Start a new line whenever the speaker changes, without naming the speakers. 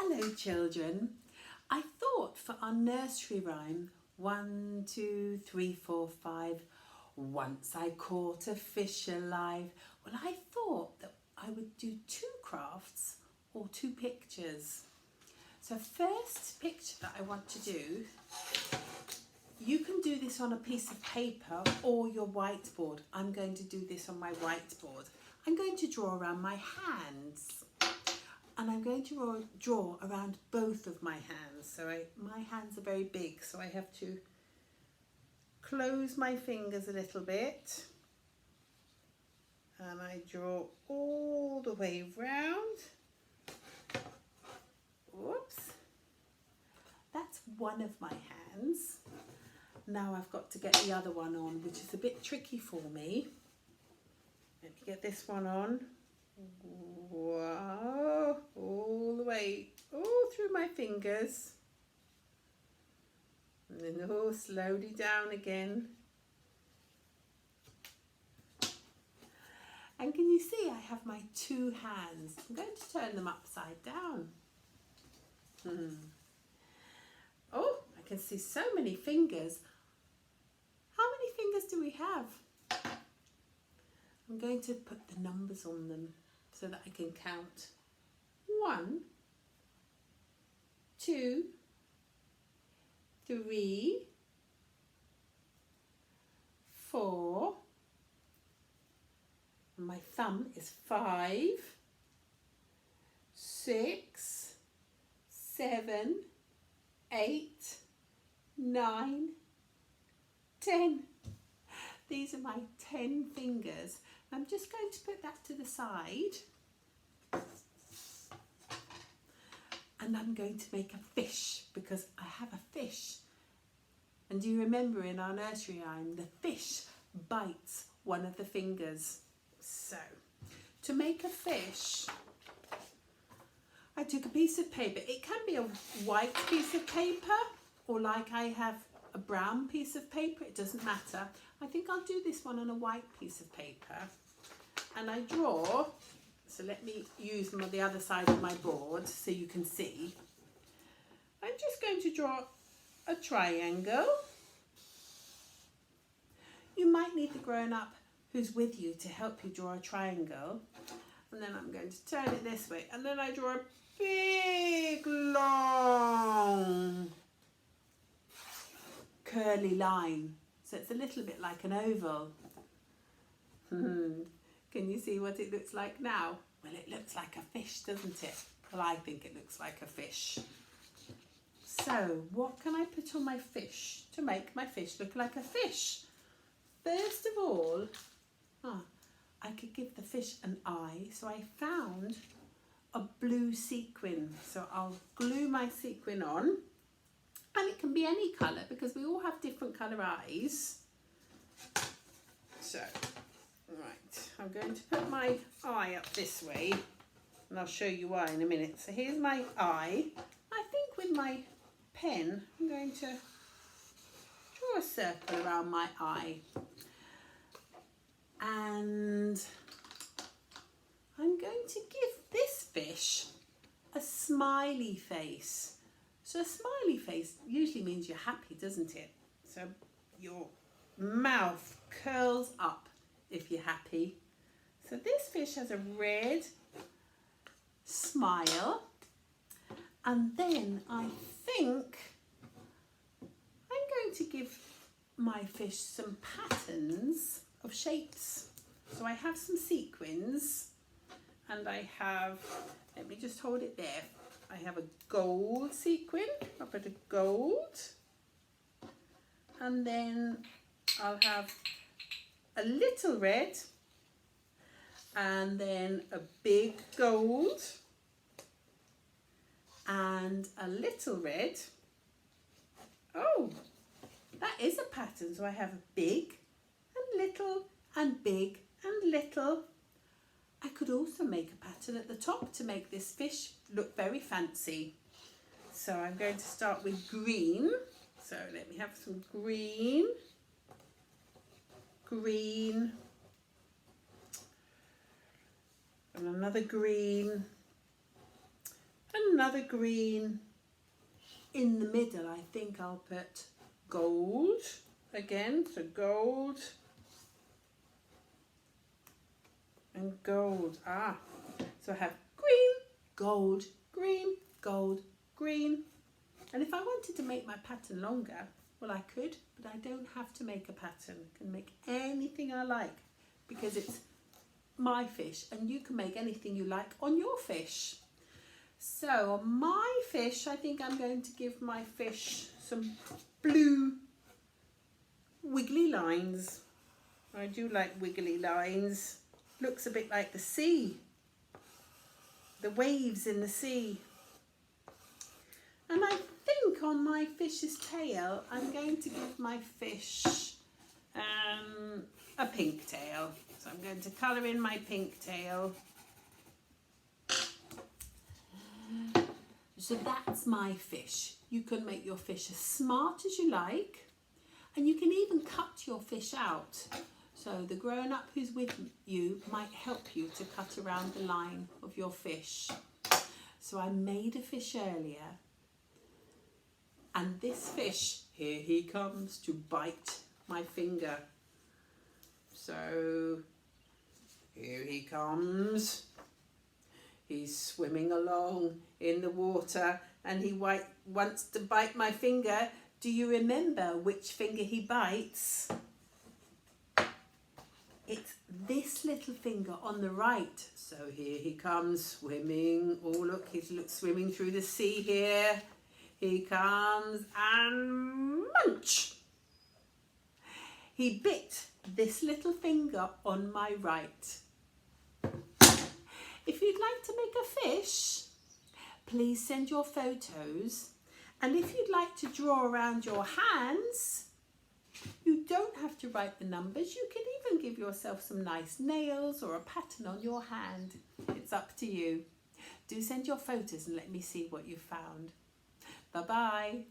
Hello children. I thought for our nursery rhyme, 1, 2, 3, 4, 5, once I caught a fish alive. Well, I thought that I would do 2 crafts or 2 pictures. So first picture that I want to do, you can do this on a piece of paper or your whiteboard. I'm going to do this on my whiteboard. I'm going to draw around my hands. And I'm going to draw around both of my hands. So my hands are very big, so I have to close my fingers a little bit. And I draw all the way round. Whoops. That's one of my hands. Now I've got to get the other one on, which is a bit tricky for me. Let me get this one on. Wow, all the way, all through my fingers. And then all slowly down again. And can you see I have my 2 hands? I'm going to turn them upside down. Oh, I can see so many fingers. How many fingers do we have? I'm going to put the numbers on them so that I can count. 1, 2, 3, 4. My thumb is 5, 6, 7, 8, 9, 10. These are my 10 fingers. I'm just going to put that to the side. And I'm going to make a fish because I have a fish. And do you remember in our nursery rhyme, the fish bites one of the fingers. So, to make a fish, I took a piece of paper. It can be a white piece of paper or like I have a brown piece of paper. It doesn't matter. I think I'll do this one on a white piece of paper. And I draw, so let me use the other side of my board so you can see. I'm just going to draw a triangle. You might need the grown-up who's with you to help you draw a triangle. And then I'm going to turn it this way. And then I draw a big, long, curly line. So it's a little bit like an oval. Can you see what it looks like now? Well, it looks like a fish, doesn't it? Well, I think it looks like a fish. So, what can I put on my fish to make my fish look like a fish? First of all, I could give the fish an eye. So I found a blue sequin. So I'll glue my sequin on. And it can be any colour because we all have different colour eyes. So, right, I'm going to put my eye up this way and I'll show you why in a minute. So here's my eye. I think with my pen I'm going to draw a circle around my eye. And I'm going to give this fish a smiley face. So a smiley face usually means you're happy, doesn't it? So your mouth curls up if you're happy. So this fish has a red smile. And then I think I'm going to give my fish some patterns of shapes. So I have some sequins and I have, let me just hold it there. I have a gold sequin. I'll put a gold. And then I'll have a little red. And then a big gold. And a little red. Oh, that is a pattern. So I have a big and little and big and little. I could also make a pattern at the top to make this fish look very fancy. So I'm going to start with green. So let me have some green, green, and another green, And another green. In the middle, I think I'll put gold again, so gold and gold. So I have green, gold, green, gold, green. And if I wanted to make my pattern longer, well, I could, but I don't have to make a pattern. I can make anything I like because it's my fish, and you can make anything you like on your fish. So on my fish, I think I'm going to give my fish some blue wiggly lines. I do like wiggly lines. Looks a bit like the sea, the waves in the sea. And I think on my fish's tail, I'm going to give my fish a pink tail. So I'm going to colour in my pink tail. So that's my fish. You can make your fish as smart as you like, and you can even cut your fish out. So the grown-up who's with you might help you to cut around the line of your fish. So I made a fish earlier, and this fish, here he comes to bite my finger. So here he comes. He's swimming along in the water and he wants to bite my finger. Do you remember which finger he bites? It's this little finger on the right. So here he comes swimming. Oh, look, he's swimming through the sea here. He comes and munch. He bit this little finger on my right. If you'd like to make a fish, please send your photos. And if you'd like to draw around your hands, you don't have to write the numbers. You can even give yourself some nice nails or a pattern on your hand. It's up to you. Do send your photos and let me see what you found. Bye-bye.